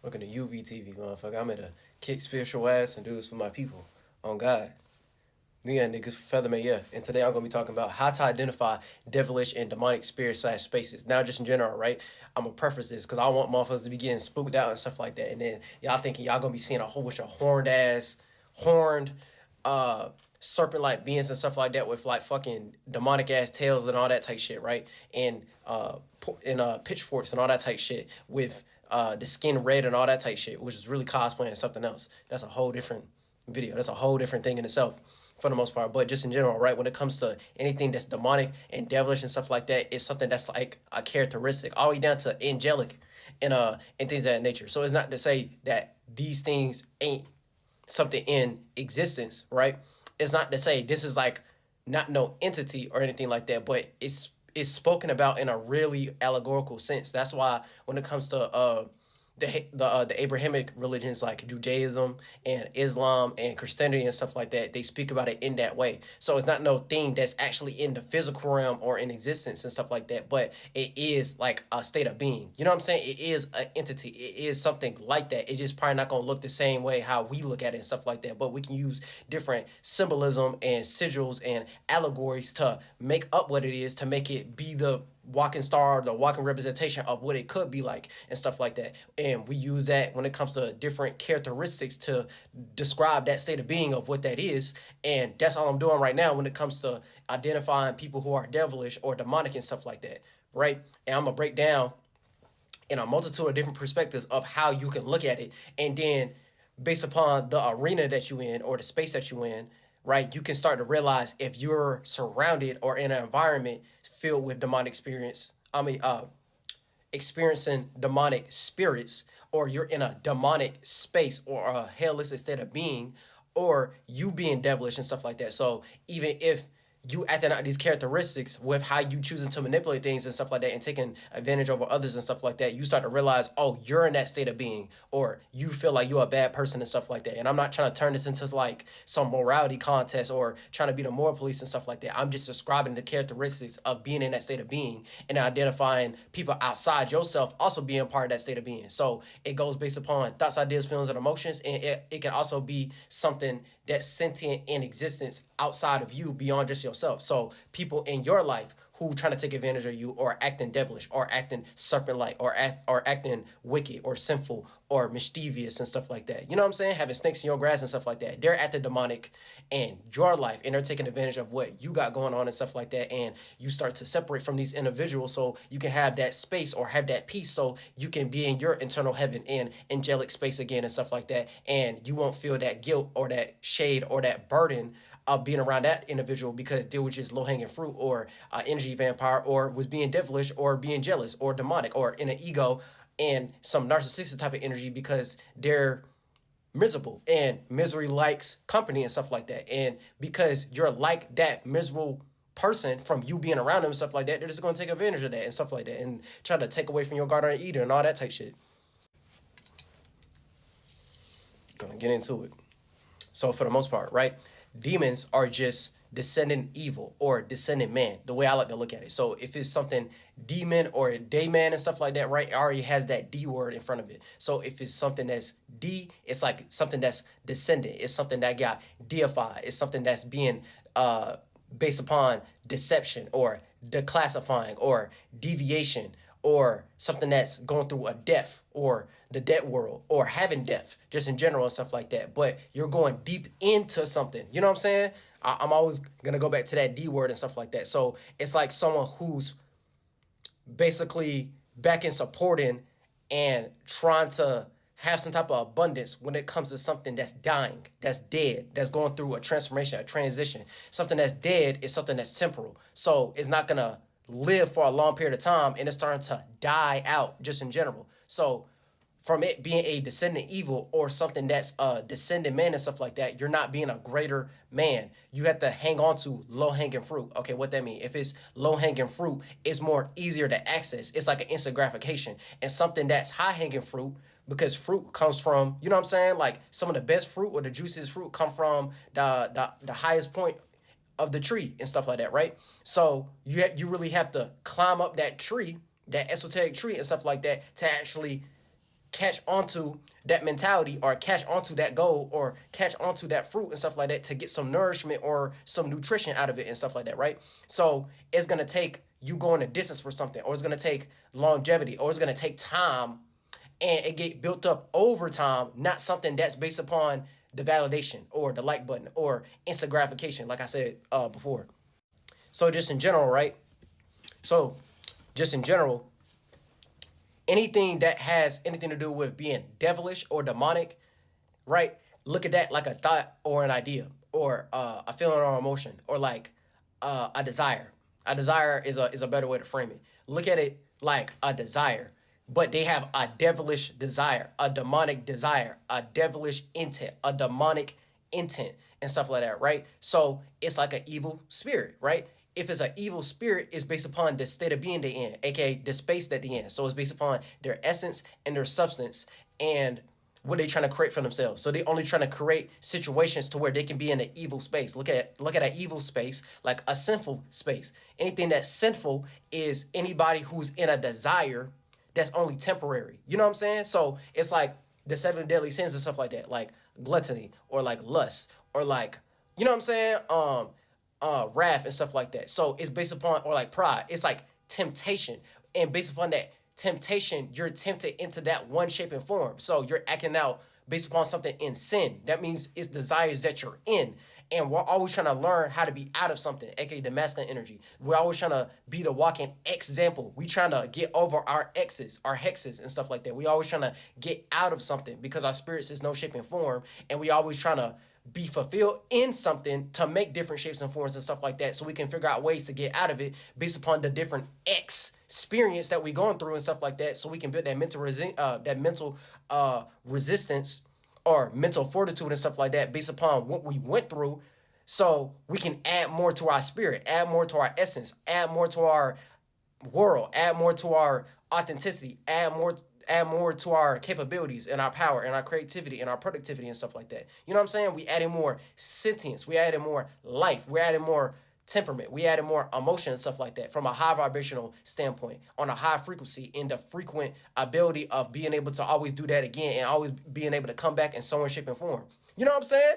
Looking at UVTV, motherfucker. I'm gonna kick spiritual ass and do this for my people. On God. Yeah, niggas, Featherman, yeah. And today I'm gonna be talking about how to identify devilish and demonic spirit slash spaces. Now, just in general, right? I'm gonna preface this because I want motherfuckers to be getting spooked out and stuff like that. And then y'all thinking y'all gonna be seeing a whole bunch of horned, uh, serpent like beings and stuff like that with like fucking demonic ass tails and all that type shit, right? And pitchforks and all that type shit with the skin red and all that type shit, which is really cosplaying something else. That's a whole different video. That's a whole different thing in itself for the most part. But just in general, right, when it comes to anything that's demonic and devilish and stuff like that, it's something that's like a characteristic, all the way down to angelic and things of that nature. So it's not to say that these things ain't something in existence, right? It's not to say this is like not no entity or anything like that, but it's spoken about in a really allegorical sense. That's why when it comes to the Abrahamic religions like Judaism and Islam and Christianity and stuff like that, they speak about it in that way. So it's not no thing that's actually in the physical realm or in existence and stuff like that, but it is like a state of being. You know what I'm saying? It is an entity. It is something like that. It's just probably not gonna look the same way how we look at it and stuff like that. But we can use different symbolism and sigils and allegories to make up what it is, to make it be the walking star, the walking representation of what it could be like and stuff like that. And we use that when it comes to different characteristics to describe that state of being of what that is. And that's all I'm doing right now when it comes to identifying people who are devilish or demonic and stuff like that, right? And I'm gonna break down in a multitude of different perspectives of how you can look at it, and then based upon the arena that you in or the space that you in, right, you can start to realize if you're surrounded or in an environment filled with demonic experience. Experiencing demonic spirits, or you're in a demonic space or a hellish state of being, or you being devilish and stuff like that. So even if you acting out these characteristics with how you choosing to manipulate things and stuff like that and taking advantage over others and stuff like that, you start to realize, oh, you're in that state of being, or you feel like you're a bad person and stuff like that. And I'm not trying to turn this into like some morality contest or trying to be the moral police and stuff like that. I'm just describing the characteristics of being in that state of being and identifying people outside yourself also being part of that state of being. So it goes based upon thoughts, ideas, feelings, and emotions. And it can also be something that's sentient in existence outside of you, beyond just yourself. So people in your life who trying to take advantage of you, or acting devilish, or acting serpent-like, or acting wicked, or sinful, or mischievous and stuff like that. You know what I'm saying? Having snakes in your grass and stuff like that. They're at the demonic in your life, and they're taking advantage of what you got going on and stuff like that. And you start to separate from these individuals so you can have that space or have that peace, so you can be in your internal heaven and angelic space again and stuff like that. And you won't feel that guilt or that shade or that burden of being around that individual because they were just low-hanging fruit, or energy vampire, or was being devilish, or being jealous, or demonic, or in an ego and some narcissistic type of energy because they're miserable, and misery likes company and stuff like that. And because you're like that miserable person from you being around them and stuff like that, they're just going to take advantage of that and stuff like that and try to take away from your garden of Eden and all that type shit. Gonna get into it. So for the most part, right, demons are just descendant evil or descendant man, the way I like to look at it. So if it's something demon or a day man and stuff like that, right, it already has that D word in front of it. So if it's something that's D, it's like something that's descendant. It's something that got deified. It's something that's being based upon deception or declassifying or deviation, or something that's going through a death or the dead world or having death just in general and stuff like that. But you're going deep into something. You know what I'm saying? I'm always going to go back to that D word and stuff like that. So it's like someone who's basically back in supporting and trying to have some type of abundance when it comes to something that's dying, that's dead, that's going through a transformation, a transition. Something that's dead is something that's temporal. So it's not going to live for a long period of time, and it's starting to die out just in general. So from it being a descendant evil or something that's a descendant man and stuff like that, you're not being a greater man. You have to hang on to low-hanging fruit. Okay, what that mean? If it's low-hanging fruit, it's more easier to access. It's like an instant gratification. And something that's high-hanging fruit, because fruit comes from, you know what I'm saying? Like some of the best fruit or the juiciest fruit come from the highest point of the tree and stuff like that, right? So you really have to climb up that tree, that esoteric tree and stuff like that, to actually catch onto that mentality or catch onto that goal or catch onto that fruit and stuff like that to get some nourishment or some nutrition out of it and stuff like that, right? So it's going to take you going a distance for something, or it's going to take longevity, or it's going to take time, and it get built up over time, not something that's based upon the validation or the like button or instant gratification, like I said before. So just in general, right? So just in general, anything that has anything to do with being devilish or demonic, right? Look at that like a thought or an idea or a feeling or emotion or like a desire. A desire is a better way to frame it. Look at it like a desire, but they have a devilish desire, a demonic desire, a devilish intent, a demonic intent, and stuff like that, right? So it's like an evil spirit, right? If it's an evil spirit, it's based upon the state of being they're in, aka the space that they're in. So it's based upon their essence and their substance and what they trying to create for themselves. So they only trying to create situations to where they can be in an evil space. Look at an evil space like a sinful space. Anything that's sinful is anybody who's in a desire that's only temporary. You know what I'm saying? So it's like the 7 deadly sins and stuff like that, like gluttony or like lust or like, you know what I'm saying? Wrath and stuff like that. So it's based upon, or like pride. It's like temptation, and based upon that temptation, you're tempted into that one shape and form. So you're acting out based upon something in sin. That means it's desires that you're in. And we're always trying to learn how to be out of something, aka the masculine energy. We're always trying to be the walking example. We trying to get over our exes, our hexes and stuff like that. We always trying to get out of something because our spirits is no shape and form. And we always trying to be fulfilled in something to make different shapes and forms and stuff like that, so we can figure out ways to get out of it based upon the different experience that we're going through and stuff like that, so we can build that mental resistance or mental fortitude and stuff like that based upon what we went through, so we can add more to our spirit, add more to our essence, add more to our world, add more to our authenticity, add more to our capabilities and our power and our creativity and our productivity and stuff like that. You know what I'm saying? We added more sentience. We added more life. We added more temperament. We added more emotion and stuff like that from a high vibrational standpoint, on a high frequency, in the frequent ability of being able to always do that again and always being able to come back in some way, shape, and form. You know what I'm saying?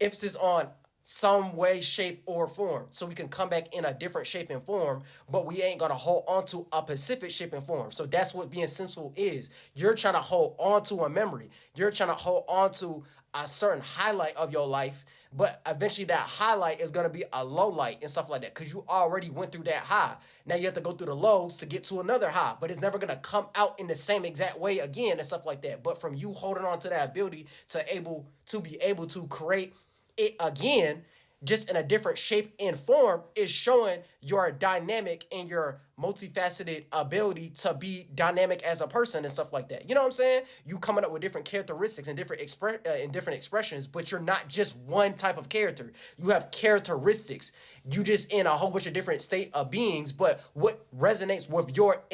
Emphasis on some way, shape, or form, so we can come back in a different shape and form, but we ain't gonna hold on to a specific shape and form. So that's what being sensual is. You're trying to hold on to a memory. You're trying to hold on to a certain highlight of your life, but eventually that highlight is gonna be a low light and stuff like that, because you already went through that high. Now you have to go through the lows to get to another high, but it's never gonna come out in the same exact way again and stuff like that. But from you holding on to that ability to be able to create it again, just in a different shape and form, is showing your dynamic and your multifaceted ability to be dynamic as a person and stuff like that. You know what I'm saying? You coming up with different characteristics and different expressions, but you're not just one type of character. You have characteristics. You just in a whole bunch of different state of beings, but what resonates with your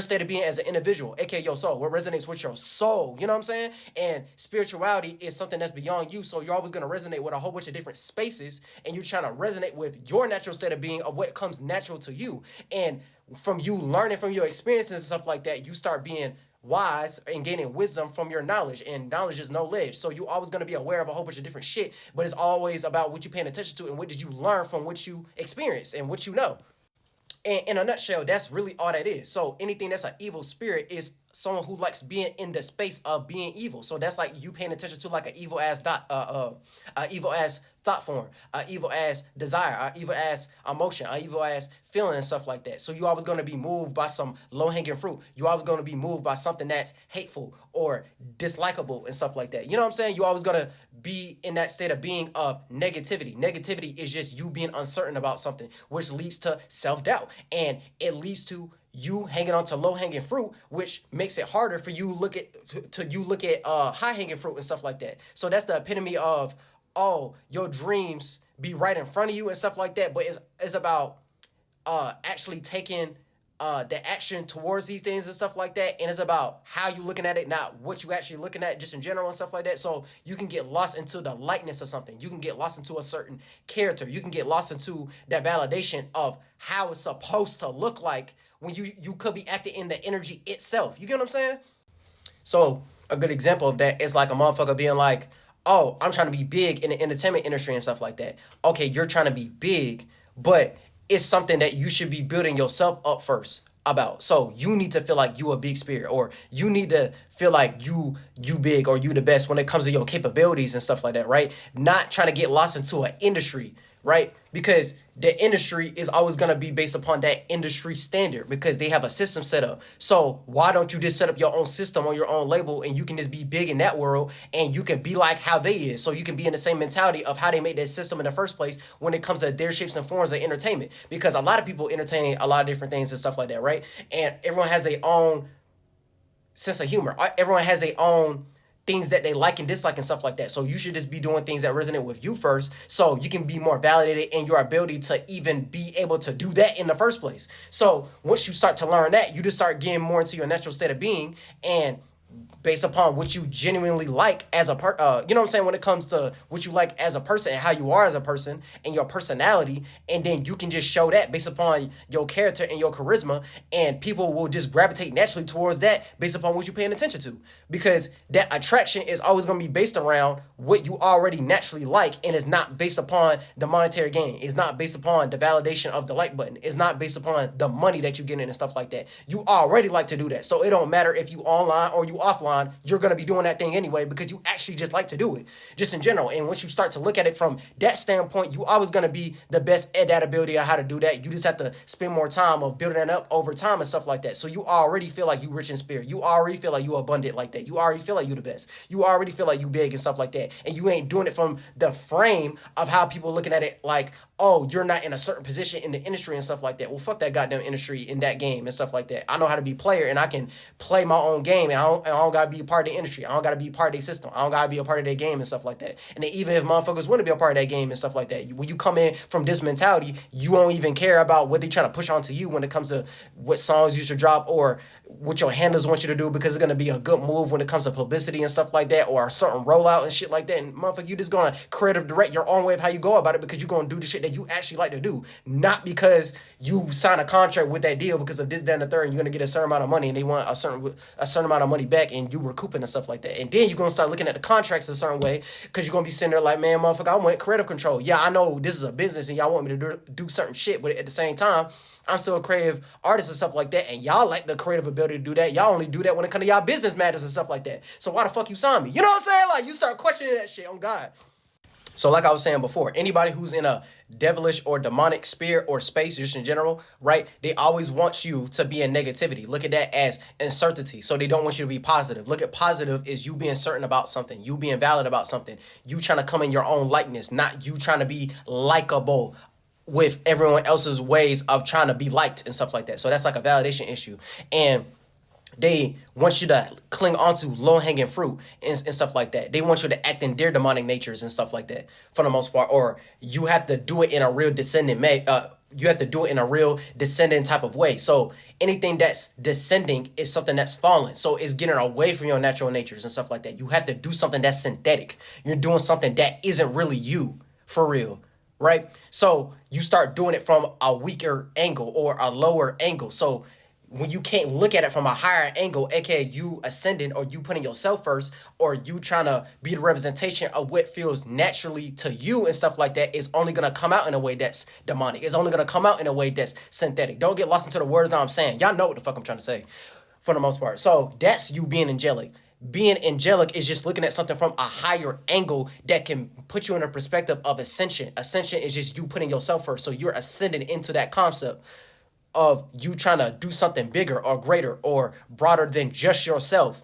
state of being as an individual, aka your soul, what resonates with your soul, you know what I'm saying? And spirituality is something that's beyond you, so you're always going to resonate with a whole bunch of different spaces, and you're trying to resonate with your natural state of being, of what comes natural to you. And from you learning from your experiences and stuff like that, you start being wise and gaining wisdom from your knowledge, and knowledge is knowledge. So you always going to be aware of a whole bunch of different shit, but it's always about what you're paying attention to and what did you learn from what you experienced and what you know. And in a nutshell, that's really all that is. So anything that's an evil spirit is someone who likes being in the space of being evil. So that's like you paying attention to like an evil ass evil ass thought form, evil ass desire, evil ass emotion, evil ass feeling and stuff like that. So you always going to be moved by some low hanging fruit. You always going to be moved by something that's hateful or dislikable and stuff like that. You know what I'm saying? You always going to be in that state of being of negativity. Negativity is just you being uncertain about something, which leads to self-doubt, and it leads to you hanging on to low-hanging fruit, which makes it harder for you look at high-hanging fruit and stuff like that. So that's the epitome of, oh, your dreams be right in front of you and stuff like that, but it's about actually taking the action towards these things and stuff like that, and it's about how you looking at it, not what you actually looking at just in general and stuff like that. So you can get lost into the likeness of something. You can get lost into a certain character. You can get lost into that validation of how it's supposed to look like when you could be acting in the energy itself. You get what I'm saying? So a good example of that is like a motherfucker being like, oh, I'm trying to be big in the entertainment industry and stuff like that. Okay, you're trying to be big, but it's something that you should be building yourself up first about. So you need to feel like you a big spirit, or you need to feel like you big, or you the best when it comes to your capabilities and stuff like that, right? Not trying to get lost into an industry, right? Because the industry is always going to be based upon that industry standard, because they have a system set up. So why don't you just set up your own system on your own label, and you can just be big in that world, and you can be like how they is. So you can be in the same mentality of how they made that system in the first place when it comes to their shapes and forms of entertainment. Because a lot of people entertain a lot of different things and stuff like that, right? And everyone has their own sense of humor. Everyone has their own things that they like and dislike and stuff like that. So you should just be doing things that resonate with you first, so you can be more validated in your ability to even be able to do that in the first place. So once you start to learn that, you just start getting more into your natural state of being, and based upon what you genuinely like as a you know what I'm saying, when it comes to what you like as a person and how you are as a person and your personality, and then you can just show that based upon your character and your charisma, and people will just gravitate naturally towards that based upon what you're paying attention to, because that attraction is always going to be based around what you already naturally like, and it's not based upon the monetary gain. It's not based upon the validation of the like button. It's not based upon the money that you get in and stuff like that. You already like to do that, so it don't matter if you online or you offline, you're going to be doing that thing anyway, because you actually just like to do it, just in general. And once you start to look at it from that standpoint, you always going to be the best at that ability of how to do that. You just have to spend more time of building that up over time and stuff like that. So you already feel like you rich in spirit. You already feel like you abundant like that. You already feel like you the best. You already feel like you big and stuff like that. And you ain't doing it from the frame of how people looking at it like, oh, you're not in a certain position in the industry and stuff like that. Well, fuck that goddamn industry in that game and stuff like that. I know how to be a player, and I can play my own game, and I don't gotta be a part of the industry. I don't gotta be a part of their system. I don't gotta be a part of their game and stuff like that. And then even if motherfuckers want to be a part of that game and stuff like that, when you come in from this mentality, you won't even care about what they trying to push onto you when it comes to what songs you should drop or what your handlers want you to do, because it's gonna be a good move when it comes to publicity and stuff like that, or a certain rollout and shit like that. And motherfucker, you just gonna creative direct your own way of how you go about it, because you're gonna do the shit that you actually like to do, not because you sign a contract with that deal because of this, that, and the third, and you're gonna get a certain amount of money, and they want a certain amount of money back, and you recouping and stuff like that. And then you're gonna start looking at the contracts a certain way, because you're gonna be sitting there like, man, motherfucker, I want creative control. Yeah, I know this is a business and y'all want me to do certain shit, but at the same time, I'm still a creative artist and stuff like that, and y'all like the creative ability to do that. Y'all only do that when it comes to y'all business matters and stuff like that. So why the fuck you sign me? You know what I'm saying? Like, you start questioning that shit on God. So like I was saying before, anybody who's in a devilish or demonic spirit or space, just in general, right, they always want you to be in negativity. Look at that as uncertainty. So they don't want you to be positive. Look at positive is you being certain about something, you being valid about something, you trying to come in your own likeness, not you trying to be likable with everyone else's ways of trying to be liked and stuff like that. So that's like a validation issue. And they want you to cling onto low-hanging fruit and stuff like that. They want you to act in their demonic natures and stuff like that for the most part. Or you have to do it in a real you have to do it in a real descending type of way. So anything that's descending is something that's fallen. So it's getting away from your natural natures and stuff like that. You have to do something that's synthetic. You're doing something that isn't really you for real. Right? So you start doing it from a weaker angle or a lower angle. So when you can't look at it from a higher angle, aka you ascending, or you putting yourself first, or you trying to be the representation of what feels naturally to you and stuff like that, is only going to come out in a way that's demonic. It's only going to come out in a way that's synthetic. Don't get lost into the words that I'm saying. Y'all know what the fuck I'm trying to say for the most part. So that's you being angelic. Being angelic is just looking at something from a higher angle that can put you in a perspective of ascension. Ascension is just you putting yourself first. So you're ascending into that concept of you trying to do something bigger or greater or broader than just yourself.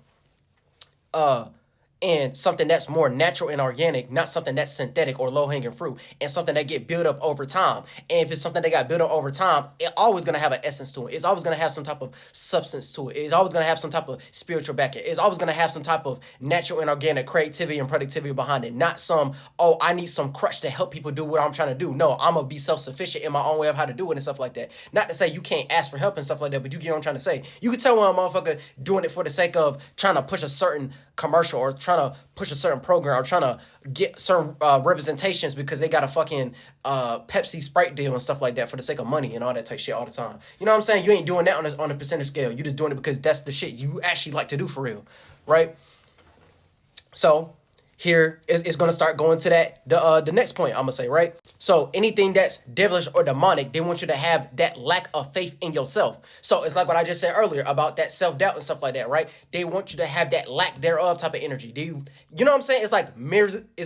And something that's more natural and organic, not something that's synthetic or low-hanging fruit, and something that get built up over time. And if it's something that got built up over time, it's always going to have an essence to it. It's always going to have some type of substance to it. It's always going to have some type of spiritual backing. It's always going to have some type of natural and organic creativity and productivity behind it. Not some, oh, I need some crutch to help people do what I'm trying to do. No, I'm going to be self-sufficient in my own way of how to do it and stuff like that. Not to say you can't ask for help and stuff like that, but you get what I'm trying to say. You can tell when a motherfucker doing it for the sake of trying to push a certain commercial or trying to push a certain program or trying to get certain representations because they got a fucking Pepsi Sprite deal and stuff like that for the sake of money and all that type shit all the time. You know what I'm saying? You ain't doing that on a percentage scale. You just doing it because that's the shit you actually like to do for real, right? So here is going to start going to that the next point I'm gonna say, right? So anything that's devilish or demonic, they want you to have that lack of faith in yourself. So it's like what I just said earlier about that self-doubt and stuff like that, right? They want you to have that lack thereof type of energy. You know what I'm saying? It's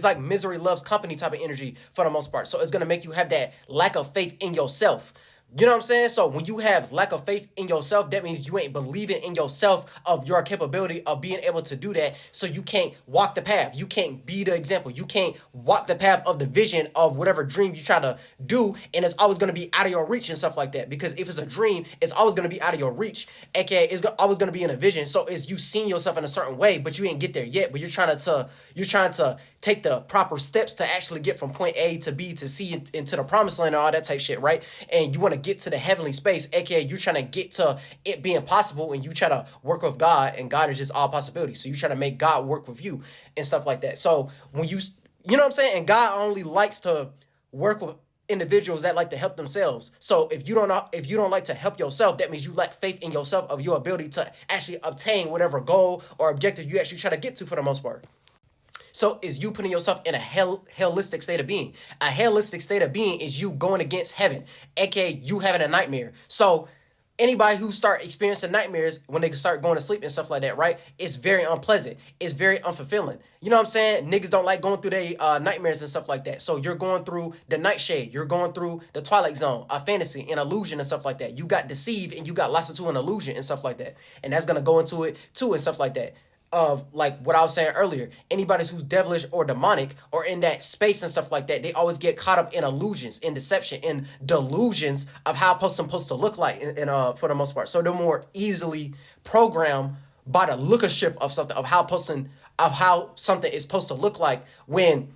like misery loves company type of energy for the most part. So it's going to make you have that lack of faith in yourself. You know what I'm saying? So when you have lack of faith in yourself, that means you ain't believing in yourself of your capability of being able to do that. So you can't walk the path. You can't be the example. You can't walk the path of the vision of whatever dream you try to do. And it's always going to be out of your reach and stuff like that. Because if it's a dream, it's always going to be out of your reach. AKA, it's always going to be in a vision. So it's you seeing yourself in a certain way, but you ain't get there yet. But you're trying to take the proper steps to actually get from point A to B to C into the promised land and all that type shit, right? And you want to get to the heavenly space, aka you're trying to get to it being possible, and you try to work with God, and God is just all possibilities. So you try to make God work with you and stuff like that. So when you know what I'm saying, and God only likes to work with individuals that like to help themselves. So if you don't like to help yourself, that means you lack faith in yourself of your ability to actually obtain whatever goal or objective you actually try to get to for the most part. So is you putting yourself in a hellistic state of being. A hellistic state of being is you going against heaven, aka you having a nightmare. So anybody who start experiencing nightmares when they start going to sleep and stuff like that, right? It's very unpleasant. It's very unfulfilling. You know what I'm saying? Niggas don't like going through their nightmares and stuff like that. So you're going through the nightshade. You're going through the twilight zone, a fantasy, an illusion and stuff like that. You got deceived and you got lost into an illusion and stuff like that. And that's going to go into it too and stuff like that. Of like what I was saying earlier, anybody who's devilish or demonic or in that space and stuff like that, they always get caught up in illusions, in deception, in delusions of how a person's supposed to look like, for the most part. So they're more easily programmed by the lookership of something, of how something is supposed to look like when,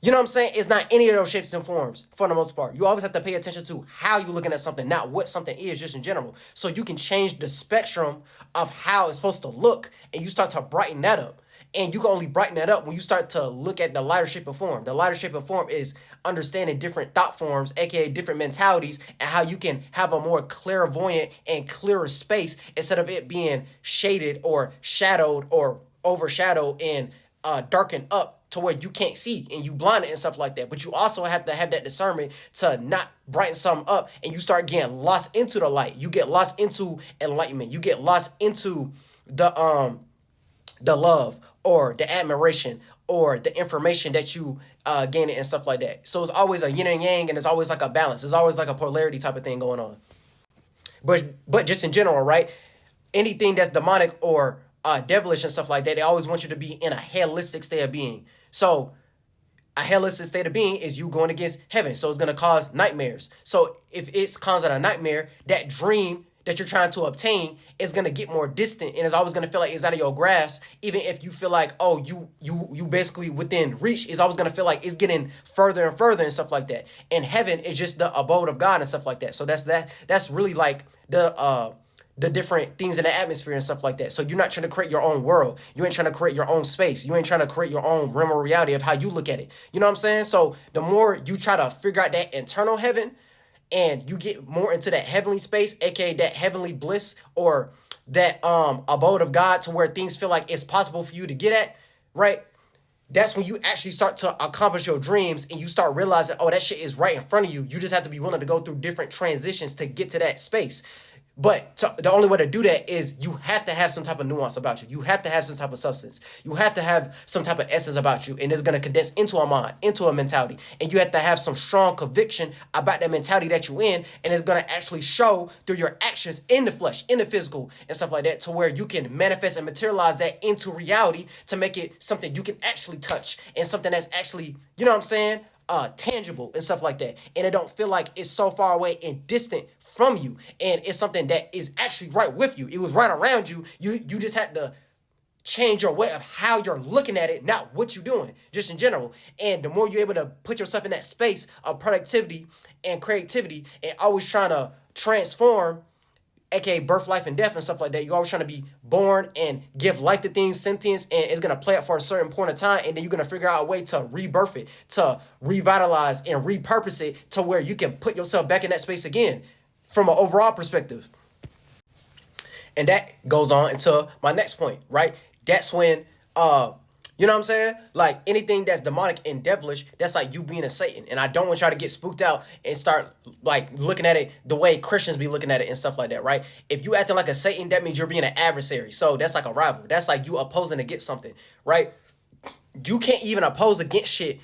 you know what I'm saying? It's not any of those shapes and forms for the most part. You always have to pay attention to how you're looking at something, not what something is just in general. So you can change the spectrum of how it's supposed to look, and you start to brighten that up. And you can only brighten that up when you start to look at the lighter shape of form. The lighter shape of form is understanding different thought forms, aka different mentalities, and how you can have a more clairvoyant and clearer space instead of it being shaded or shadowed or overshadowed and darkened up to where you can't see and you blinded and stuff like that. But you also have to have that discernment to not brighten something up and you start getting lost into the light. You get lost into enlightenment. You get lost into the love or the admiration or the information that you gain and stuff like that. So it's always a yin and yang, and it's always like a balance. It's always like a polarity type of thing going on. But just in general, right? Anything that's demonic or devilish and stuff like that, they always want you to be in a hellistic state of being. So a hellistic state of being is you going against heaven. So it's going to cause nightmares. So if it's causing a nightmare, that dream that you're trying to obtain is going to get more distant, and it's always going to feel like it's out of your grasp. Even if you feel like, oh, you basically within reach, it's always going to feel like it's getting further and further and stuff like that. And heaven is just the abode of God and stuff like that. So that's really like the different things in the atmosphere and stuff like that. So you're not trying to create your own world. You ain't trying to create your own space. You ain't trying to create your own realm of reality of how you look at it. You know what I'm saying? So the more you try to figure out that internal heaven and you get more into that heavenly space, aka that heavenly bliss or that abode of God to where things feel like it's possible for you to get at, right? That's when you actually start to accomplish your dreams and you start realizing, oh, that shit is right in front of you. You just have to be willing to go through different transitions to get to that space. But the only way to do that is you have to have some type of nuance about you. You have to have some type of substance. You have to have some type of essence about you. And it's going to condense into a mind, into a mentality. And you have to have some strong conviction about that mentality that you're in. And it's going to actually show through your actions in the flesh, in the physical and stuff like that, to where you can manifest and materialize that into reality to make it something you can actually touch and something that's actually, you know what I'm saying, tangible and stuff like that. And it don't feel like it's so far away and distant from you, and it's something that is actually right with you. It was right around you. You just had to change your way of how you're looking at it, not what you're doing, just in general. And the more you're able to put yourself in that space of productivity and creativity and always trying to transform aka birth, life, and death and stuff like that. You're always trying to be born and give life to things, sentience, and it's gonna play out for a certain point of time, and then you're gonna figure out a way to rebirth it, to revitalize and repurpose it to where you can put yourself back in that space again from an overall perspective. And that goes on into my next point, right? That's when you know what I'm saying? Like anything that's demonic and devilish, that's like you being a Satan. And I don't want y'all to get spooked out and start like looking at it the way Christians be looking at it and stuff like that, right? If you acting like a Satan, that means you're being an adversary. So that's like a rival. That's like you opposing against something, right? You can't even oppose against shit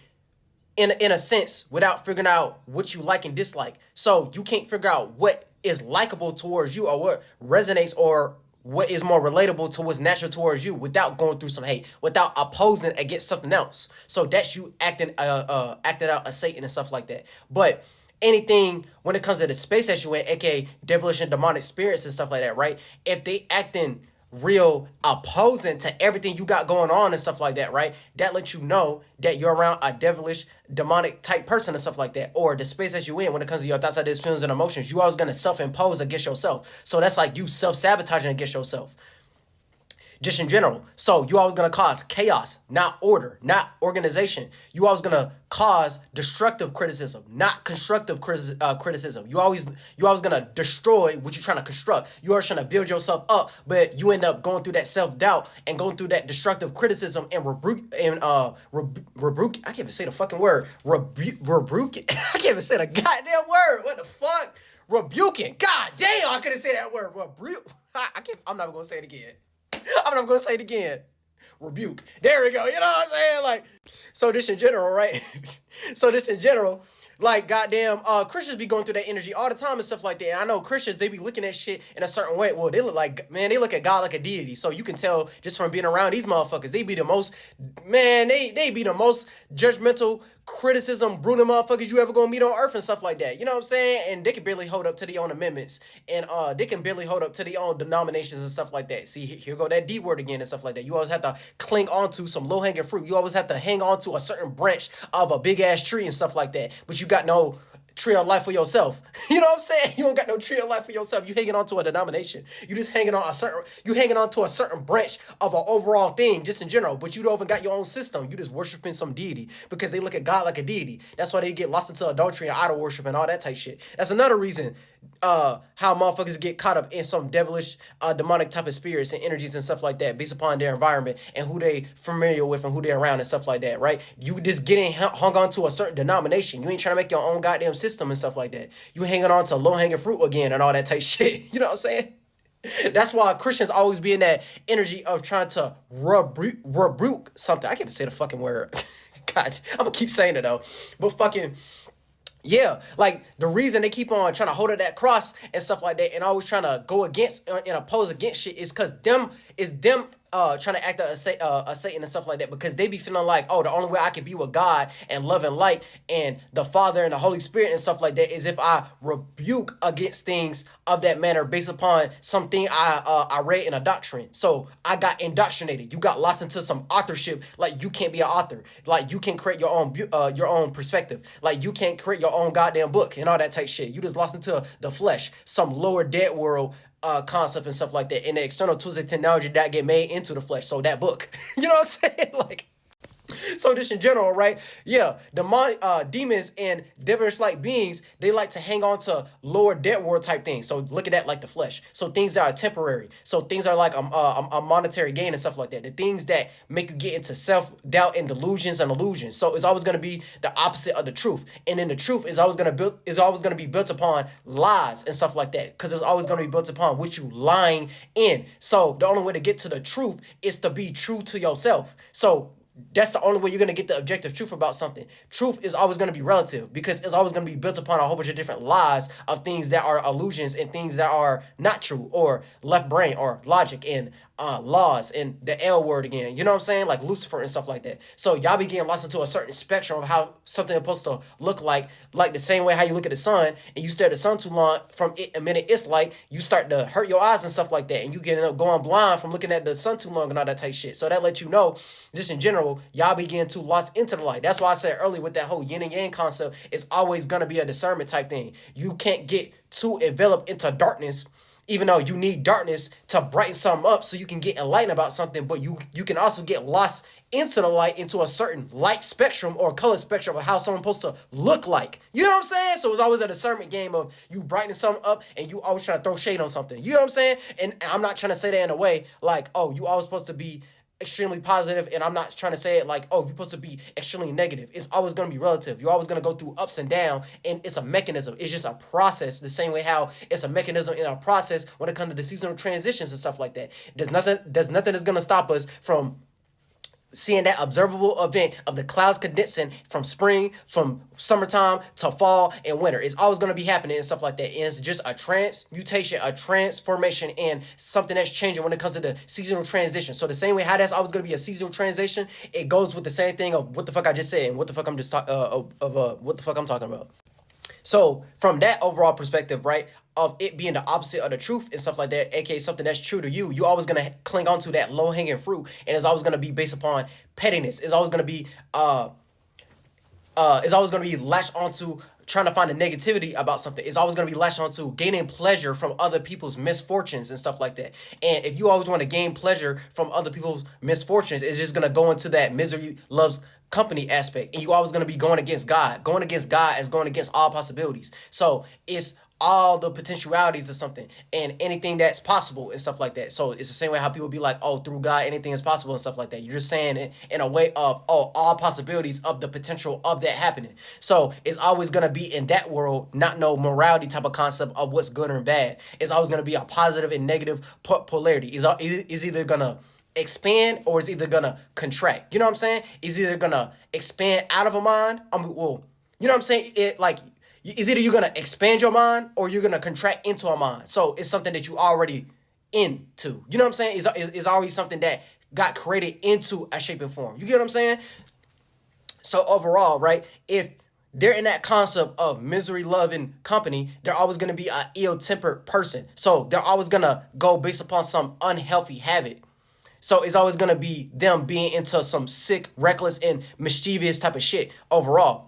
in a sense without figuring out what you like and dislike. So you can't figure out what is likable towards you or what resonates or what is more relatable to what's natural towards you without going through some hate, without opposing against something else. So that's you acting out a Satan and stuff like that. But anything when it comes to the space that you in, aka devilish and demonic spirits and stuff like that, right? If they acting real opposing to everything you got going on and stuff like that, right? That lets you know that you're around a devilish, demonic type person and stuff like that, or the space that you in when it comes to your thoughts, ideas, feelings, and emotions. You always gonna self-impose against yourself. So that's like you self-sabotaging against yourself. Just in general. So you always gonna cause chaos, not order, not organization. You always gonna cause destructive criticism, not constructive criticism. You always gonna destroy what you're trying to construct. You are trying to build yourself up, but you end up going through that self-doubt and going through that destructive criticism and rebuke. I can't even say the fucking word. Rebuke. I can't even say the goddamn word. What the fuck? Rebuking. God damn, I couldn't say that word. Rebuke. I'm not gonna say it again. I'm not going to say it again. Rebuke. There we go. You know what I'm saying? Like, so this in general, right? Like, goddamn, Christians be going through that energy all the time and stuff like that. And I know Christians, they be looking at shit in a certain way. Well, they look like, man, they look at God like a deity. So you can tell just from being around these motherfuckers, they be the most, man, they be the most judgmental, criticism, brutal motherfuckers you ever gonna meet on earth and stuff like that. You know what I'm saying? And they can barely hold up to their own amendments. And they can barely hold up to their own denominations and stuff like that. See, here go that D word again and stuff like that. You always have to cling on to some low-hanging fruit. You always have to hang on to a certain branch of a big-ass tree and stuff like that. But you got no tree of life for yourself. You know what I'm saying? You don't got no tree of life for yourself. You hanging on to a denomination. You just hanging on to a certain branch of an overall thing, just in general. But you don't even got your own system. You just worshiping some deity because they look at God like a deity. That's why they get lost into adultery and idol worship and all that type shit. That's another reason how motherfuckers get caught up in some devilish, demonic type of spirits and energies and stuff like that based upon their environment and who they familiar with and who they're around and stuff like that, right? You just getting hung on to a certain denomination. You ain't trying to make your own goddamn system and stuff like that. You hanging on to low-hanging fruit again and all that type shit. You know what I'm saying? That's why Christians always be in that energy of trying to rebuke something. I can't even say the fucking word. God, I'm gonna keep saying it though. But fucking... yeah, like the reason they keep on trying to hold up that cross and stuff like that and always trying to go against and oppose against shit is because them trying to act a Satan and stuff like that because they be feeling like, oh, the only way I can be with God and love and light and the Father and the Holy Spirit and stuff like that is if I rebuke against things of that manner based upon something I read in a doctrine. So I got indoctrinated. You got lost into some authorship. Like you can't be an author. Like you can't create your own perspective. Like you can't create your own goddamn book and all that type shit. You just lost into the flesh, some lower dead world concept and stuff like that, and the external tools and technology that get made into the flesh. So that book, you know what I'm saying? Like, so just in general, right? Yeah, demons and devilish-like beings, they like to hang on to lower dead world type things. So look at that like the flesh. So things that are temporary. So things are like a monetary gain and stuff like that. The things that make you get into self-doubt and delusions and illusions. So it's always going to be the opposite of the truth. And then the truth is always going to be built upon lies and stuff like that. Because it's always going to be built upon what you lying in. So the only way to get to the truth is to be true to yourself. So that's the only way you're going to get the objective truth about something. Truth is always going to be relative because it's always going to be built upon a whole bunch of different lies of things that are illusions and things that are not true or left brain or logic and laws and the L word again. You know what I'm saying? Like Lucifer and stuff like that. So y'all be getting lost into a certain spectrum of how something is supposed to look like the same way how you look at the sun and you stare at the sun too long from it a minute it's light, you start to hurt your eyes and stuff like that and you get up going blind from looking at the sun too long and all that type shit. So that lets you know, just in general, y'all be getting too lost into the light. That's why I said earlier with that whole yin and yang concept, it's always going to be a discernment type thing. You can't get too enveloped into darkness Even though you need darkness to brighten something up so you can get enlightened about something, but you can also get lost into the light, into a certain light spectrum or color spectrum of how someone's supposed to look like. You know what I'm saying? So it's always a discernment game of you brightening something up and you always trying to throw shade on something. You know what I'm saying? And I'm not trying to say that in a way like, oh, you always supposed to be extremely positive, and I'm not trying to say it like, oh, you're supposed to be extremely negative. It's always going to be relative. You're always going to go through ups and downs, and it's a mechanism. It's just a process, the same way how it's a mechanism in our process when it comes to the seasonal transitions and stuff like that. There's nothing that's going to stop us from seeing that observable event of the clouds condensing from spring, from summertime to fall and winter. It's always going to be happening and stuff like that. And it's just a transmutation, a transformation, and something that's changing when it comes to the seasonal transition. So the same way how that's always going to be a seasonal transition, it goes with the same thing of what the fuck I just said and what the fuck I'm just what the fuck I'm talking about. So from that overall perspective, right, of it being the opposite of the truth and stuff like that, aka something that's true to you, you're always gonna cling on to that low hanging fruit, and it's always gonna be based upon pettiness. It's always gonna be latched onto trying to find the negativity about something. It's always going to be latched onto gaining pleasure from other people's misfortunes and stuff like that. And if you always want to gain pleasure from other people's misfortunes, it's just going to go into that misery loves company aspect. And you always going to be going against God. Going against God is going against all possibilities. So it's all the potentialities of something and anything that's possible and stuff like that. So it's the same way how people be like, oh, through God, anything is possible and stuff like that. You're just saying it in a way of, oh, all possibilities of the potential of that happening. So it's always going to be in that world, not no morality type of concept of what's good or bad. It's always going to be a positive and negative polarity. It's either going to expand or it's either going to contract. You know what I'm saying? It's either going to expand out of a mind. You know what I'm saying? It's either you're going to expand your mind or you're going to contract into a mind. So it's something that you already into. You know what I'm saying? It's already something that got created into a shape and form. You get what I'm saying? So overall, right, if they're in that concept of misery-loving company, they're always going to be an ill-tempered person. So they're always going to go based upon some unhealthy habit. So it's always going to be them being into some sick, reckless, and mischievous type of shit overall.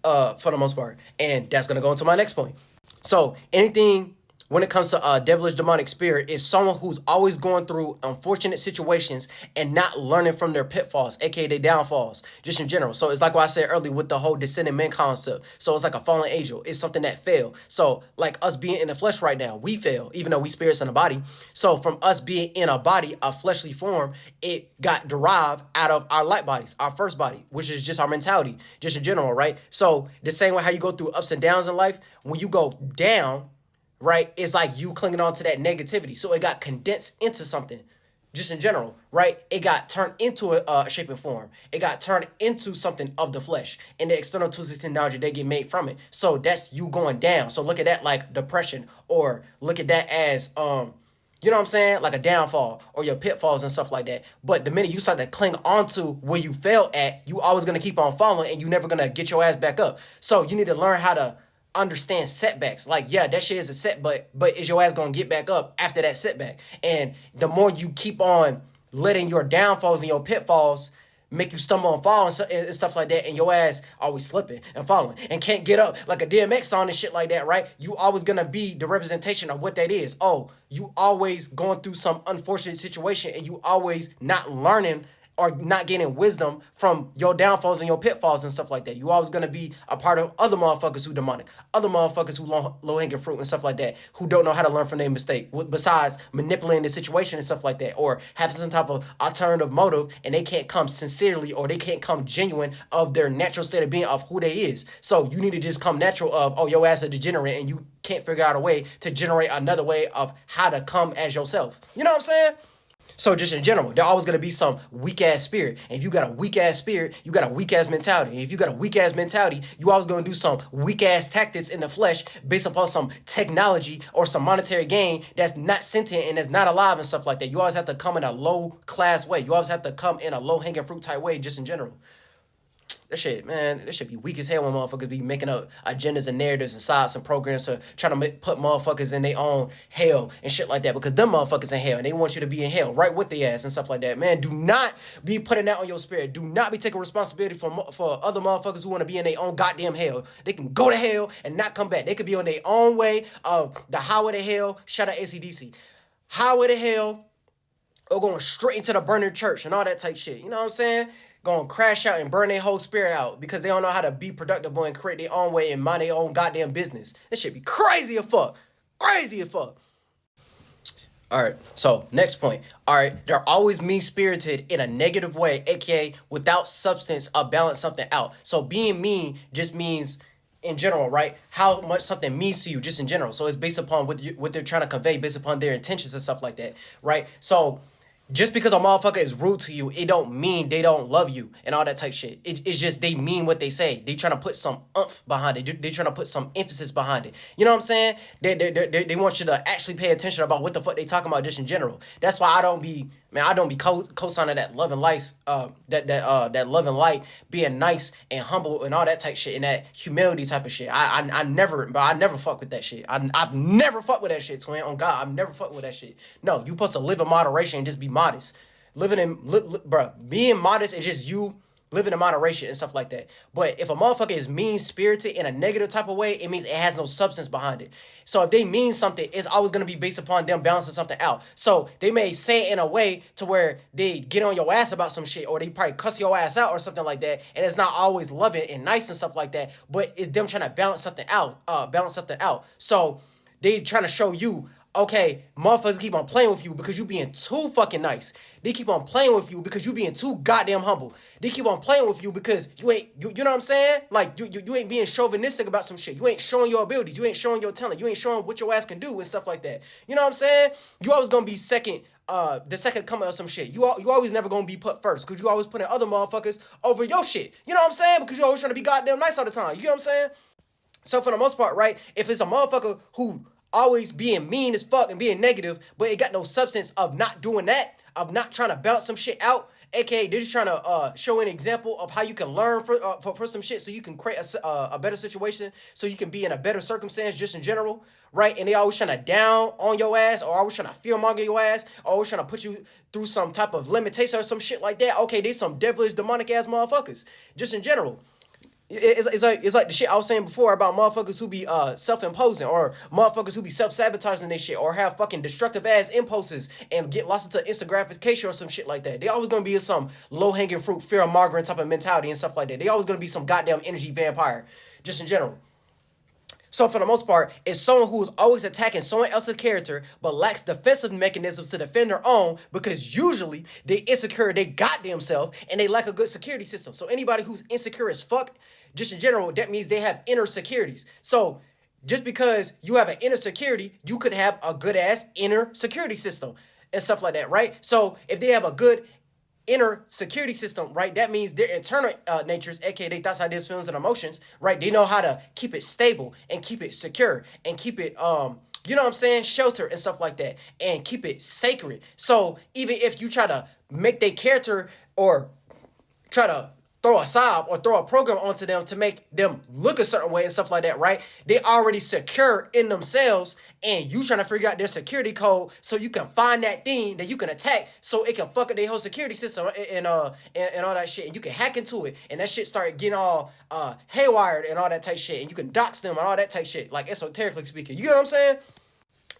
For the most part. And that's going to go into my next point. So anything when it comes to devilish demonic spirit is someone who's always going through unfortunate situations and not learning from their pitfalls, aka their downfalls, just in general. So it's like what I said earlier with the whole descending men concept. So it's like a fallen angel. It's something that failed. So like us being in the flesh right now, we fail, even though we spirits in a body. So from us being in a body, a fleshly form, it got derived out of our light bodies, our first body, which is just our mentality, just in general, right? So the same way how you go through ups and downs in life, when you go down, right, it's like you clinging on to that negativity. So it got condensed into something, just in general, right? It got turned into a shape and form. It got turned into something of the flesh. And the external tools and technology, they get made from it. So that's you going down. So look at that like depression, or look at that as, you know what I'm saying? Like a downfall or your pitfalls and stuff like that. But the minute you start to cling onto where you failed at, you always going to keep on falling and you're never going to get your ass back up. So you need to learn how to understand setbacks. Like, yeah, that shit is a setback, but is your ass gonna get back up after that setback? And the more you keep on letting your downfalls and your pitfalls make you stumble and fall and stuff like that, and your ass always slipping and falling and can't get up like a DMX song and shit like that, right? You always gonna be the representation of what that is. Oh, you always going through some unfortunate situation and you always not learning or not gaining wisdom from your downfalls and your pitfalls and stuff like that. You always going to be a part of other motherfuckers who demonic, other motherfuckers who low-hanging fruit and stuff like that, who don't know how to learn from their mistake, besides manipulating the situation and stuff like that, or having some type of alternative motive, and they can't come sincerely or they can't come genuine of their natural state of being of who they is. So you need to just come natural of, oh, your ass a degenerate and you can't figure out a way to generate another way of how to come as yourself. You know what I'm saying? So just in general, there always going to be some weak-ass spirit. And if you got a weak-ass spirit, you got a weak-ass mentality. And if you got a weak-ass mentality, you always going to do some weak-ass tactics in the flesh based upon some technology or some monetary gain that's not sentient and that's not alive and stuff like that. You always have to come in a low-class way. You always have to come in a low-hanging fruit type way just in general. that shit, man, that should be weak as hell when motherfuckers be making up agendas and narratives and sides and programs to try to put motherfuckers in their own hell and shit like that, because them motherfuckers in hell and they want you to be in hell right with the ass and stuff like that. Man, do not be putting that on your spirit. Do not be taking responsibility for other motherfuckers who want to be in their own goddamn hell. They can go to hell and not come back. They could be on their own way of the highway to hell. Shout out ACDC. Highway to hell, or going straight into the burning church and all that type shit. You know what I'm saying? Going to crash out and burn their whole spirit out because they don't know how to be productive and create their own way and mind their own goddamn business. This shit be crazy as fuck. Crazy as fuck. All right, so next point. All right, they're always mean-spirited in a negative way, aka without substance or balance something out. So being mean just means in general, right? How much something means to you just in general. So it's based upon what they're trying to convey, based upon their intentions and stuff like that, right? So just because a motherfucker is rude to you, it don't mean they don't love you and all that type shit. It's just they mean what they say. They trying to put some oomph behind it. They trying to put some emphasis behind it. You know what I'm saying? They want you to actually pay attention about what the fuck they talking about just in general. That's why I don't be co-signing that love and light, that love and light, being nice and humble and all that type shit and that humility type of shit. I never fuck with that shit. I've never fucked with that shit, twin. On God, I've never fucked with that shit. No, you supposed to live in moderation and just be modest. Being modest is just you living in moderation and stuff like that. But if a motherfucker is mean-spirited in a negative type of way, it means it has no substance behind it. So if they mean something, it's always going to be based upon them balancing something out. So they may say it in a way to where they get on your ass about some shit, or they probably cuss your ass out or something like that, and it's not always loving and nice and stuff like that, but it's them trying to balance something out. So they trying to show you, okay, motherfuckers keep on playing with you because you being too fucking nice. They keep on playing with you because you being too goddamn humble. They keep on playing with you because you ain't, you know what I'm saying? Like, you ain't being chauvinistic about some shit. You ain't showing your abilities. You ain't showing your talent. You ain't showing what your ass can do and stuff like that. You know what I'm saying? You always gonna be the second coming of some shit. You always never gonna be put first because you always putting other motherfuckers over your shit. You know what I'm saying? Because you always trying to be goddamn nice all the time. You know what I'm saying? So for the most part, right, if it's a motherfucker who always being mean as fuck and being negative, but it got no substance of not doing that, of not trying to balance some shit out, aka they're just trying to show an example of how you can learn for some shit so you can create a better situation, so you can be in a better circumstance just in general, right? And they always trying to down on your ass, or always trying to fearmonger your ass, or always trying to put you through some type of limitation or some shit like that. Okay, they some devilish, demonic ass motherfuckers just in general. It's like the shit I was saying before about motherfuckers who be self-imposing, or motherfuckers who be self-sabotaging their shit, or have fucking destructive ass impulses and get lost into instant gratification or some shit like that. They always gonna be some low-hanging fruit, fear-mongering type of mentality and stuff like that. They always gonna be some goddamn energy vampire, just in general. So for the most part, it's someone who is always attacking someone else's character but lacks defensive mechanisms to defend their own, because usually they insecure they goddamn self and they lack a good security system. So anybody who's insecure as fuck, just in general, that means they have inner securities. So just because you have an inner security, you could have a good ass inner security system and stuff like that, right? So if they have a good inner security system, right, that means their internal natures, aka their thoughts, ideas, feelings, and emotions, right, they know how to keep it stable and keep it secure and keep it you know what I'm saying, shelter and stuff like that, and keep it sacred. So even if you try to make their character or try to throw a sob or throw a program onto them to make them look a certain way and stuff like that, right? They already secure in themselves, and you trying to figure out their security code so you can find that thing that you can attack so it can fuck up their whole security system and all that shit. And you can hack into it, and that shit start getting all haywired and all that type shit, and you can dox them and all that type shit, like esoterically speaking. You get what I'm saying?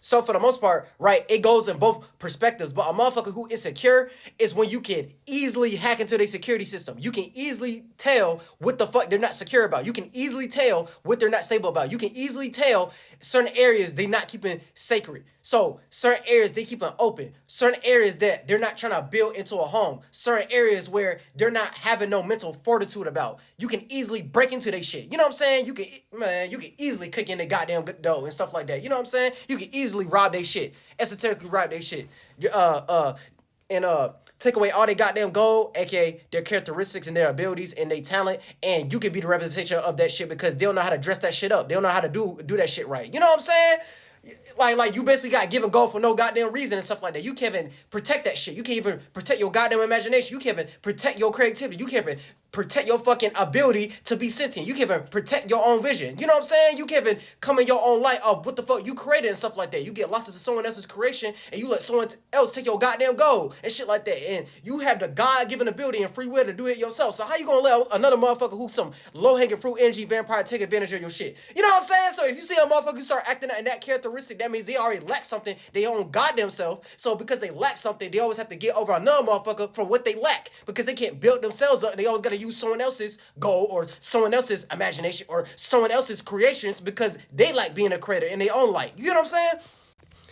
So for the most part, right, it goes in both perspectives. But a motherfucker who is insecure is when you can easily hack into their security system. You can easily tell what the fuck they're not secure about. You can easily tell what they're not stable about. You can easily tell certain areas they not keeping sacred. So certain areas they keeping open. Certain areas that they're not trying to build into a home. Certain areas where they're not having no mental fortitude about. You can easily break into their shit. You know what I'm saying? You can easily kick in their goddamn dough and stuff like that. You know what I'm saying? You can easily rob their shit. Esoterically rob their shit. And take away all their goddamn gold, aka their characteristics and their abilities and their talent, and you can be the representation of that shit because they don't know how to dress that shit up. They don't know how to do that shit right. You know what I'm saying? Like you basically got given gold for no goddamn reason and stuff like that. You can't even protect that shit. You can't even protect your goddamn imagination. You can't even protect your creativity. You can't even protect your fucking ability to be sentient. You can't even protect your own vision. You know what I'm saying? You can't even come in your own light of what the fuck you created and stuff like that. You get lost into someone else's creation and you let someone else take your goddamn goal and shit like that. And you have the God-given ability and free will to do it yourself. So how you gonna let another motherfucker who's some low-hanging fruit energy vampire take advantage of your shit? You know what I'm saying? So if you see a motherfucker start acting in that characteristic, that means they already lack something they own goddamn self. So because they lack something, they always have to get over another motherfucker for what they lack because they can't build themselves up. They always gotta use someone else's goal or someone else's imagination or someone else's creations because they like being a creator in their own light. You know what I'm saying?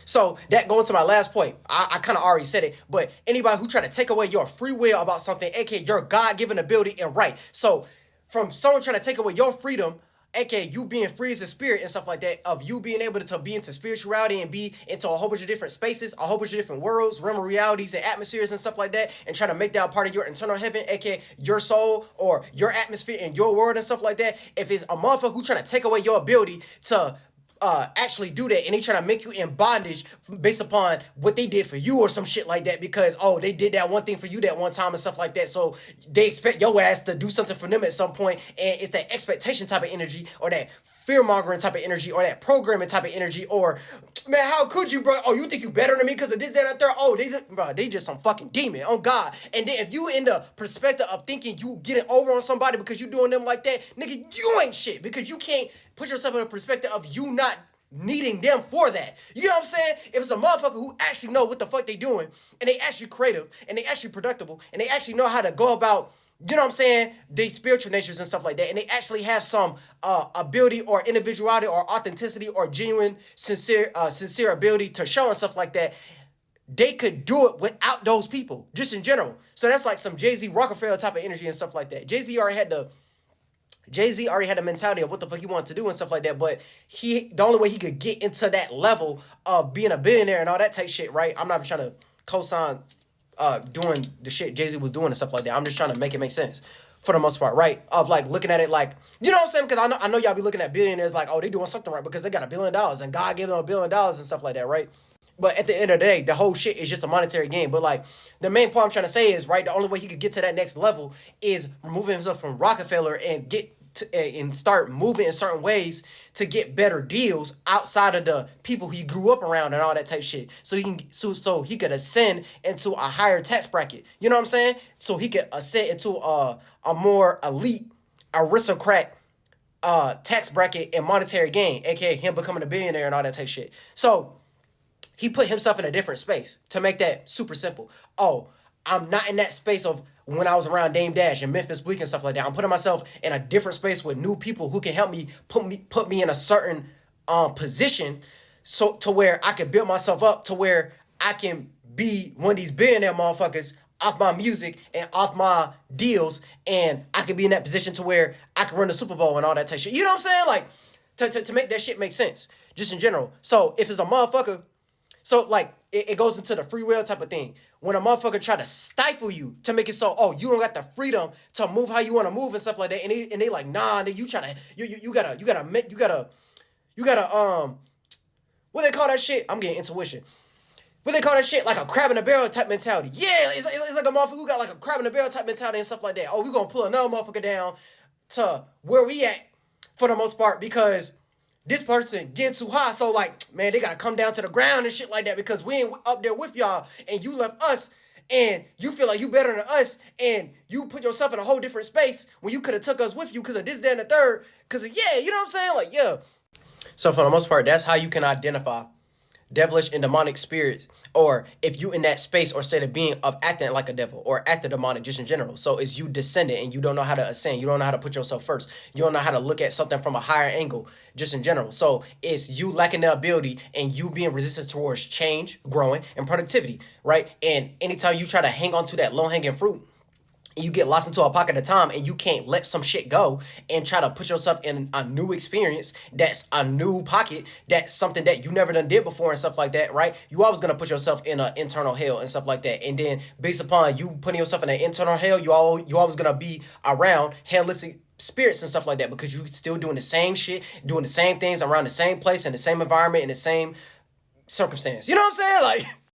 So that going to my last point, I kind of already said it, but anybody who try to take away your free will about something, aka your God-given ability and right. So from someone trying to take away your freedom, aka you being free as a spirit and stuff like that, of you being able to be into spirituality and be into a whole bunch of different spaces, a whole bunch of different worlds, realm of realities and atmospheres and stuff like that, and trying to make that a part of your internal heaven, aka your soul or your atmosphere and your world and stuff like that. If it's a motherfucker who trying to take away your ability to actually do that and they trying to make you in bondage based upon what they did for you or some shit like that because, oh, they did that one thing for you that one time and stuff like that. So they expect your ass to do something for them at some point. And it's that expectation type of energy or that fear-mongering type of energy or that programming type of energy or, man, how could you, bro? Oh, you think you better than me because of this, that, and that? Oh, they just some fucking demon. Oh, God. And then if you in the perspective of thinking you getting over on somebody because you doing them like that, nigga, you ain't shit because you can't put yourself in a perspective of you not needing them for that. You know what I'm saying? If it's a motherfucker who actually know what the fuck they doing and they actually creative and they actually productive and they actually know how to go about, you know what I'm saying, they spiritual natures and stuff like that, and they actually have some ability or individuality or authenticity or genuine sincere ability to show and stuff like that, they could do it without those people just in general. So that's like some Jay-Z Rockefeller type of energy and stuff like that. Jay-Z already had the mentality of what the fuck he wanted to do and stuff like that, but the only way he could get into that level of being a billionaire and all that type shit, right? I'm not even trying to co-sign doing the shit Jay-Z was doing and stuff like that. I'm just trying to make it make sense for the most part, right? Of like looking at it like, you know what I'm saying? Because I know y'all be looking at billionaires like, oh, they doing something right because they got $1 billion and God gave them $1 billion and stuff like that, right? But at the end of the day, the whole shit is just a monetary game. But like the main point I'm trying to say is, right, the only way he could get to that next level is removing himself from Rockefeller and and start moving in certain ways to get better deals outside of the people he grew up around and all that type shit. So he could ascend into a higher tax bracket. You know what I'm saying? So he could ascend into a more elite aristocrat tax bracket and monetary gain, aka him becoming a billionaire and all that type shit. So he put himself in a different space to make that super simple. Oh, I'm not in that space of when I was around Dame Dash and Memphis Bleak and stuff like that. I'm putting myself in a different space with new people who can help me put me in a certain position so to where I can build myself up to where I can be one of these billionaire motherfuckers off my music and off my deals, and I can be in that position to where I can run the Super Bowl and all that type of shit. You know what I'm saying? Like to make that shit make sense, just in general. So if it's a motherfucker, so like it goes into the free will type of thing. When a motherfucker try to stifle you to make it so, oh, you don't got the freedom to move how you want to move and stuff like that, and they like, nah, you gotta what they call that shit? I'm getting intuition. What they call that shit? Like a crab in a barrel type mentality. Yeah, it's like a motherfucker who got like a crab in a barrel type mentality and stuff like that. Oh, we gonna pull another motherfucker down to where we at for the most part because this person getting too high. So like, man, they gotta come down to the ground and shit like that because we ain't up there with y'all and you left us and you feel like you better than us and you put yourself in a whole different space when you could have took us with you because of this, that, and the third. Because yeah, you know what I'm saying? Like, yeah. So for the most part, that's how you can identify devilish and demonic spirits, or if you in that space or state of being of acting like a devil or acting demonic just in general. So it's you descendant and you don't know how to ascend. You don't know how to put yourself first. You don't know how to look at something from a higher angle just in general. So it's you lacking the ability and you being resistant towards change, growing, and productivity, right? And anytime you try to hang on to that low-hanging fruit, you get lost into a pocket of time and you can't let some shit go and try to put yourself in a new experience that's a new pocket, that's something that you never done did before and stuff like that, right? You always gonna put yourself in an internal hell and stuff like that. And then based upon you putting yourself in an internal hell, you always gonna be around hellish spirits and stuff like that because you still doing the same shit, doing the same things around the same place in the same environment in the same circumstance. You know what I'm saying? Like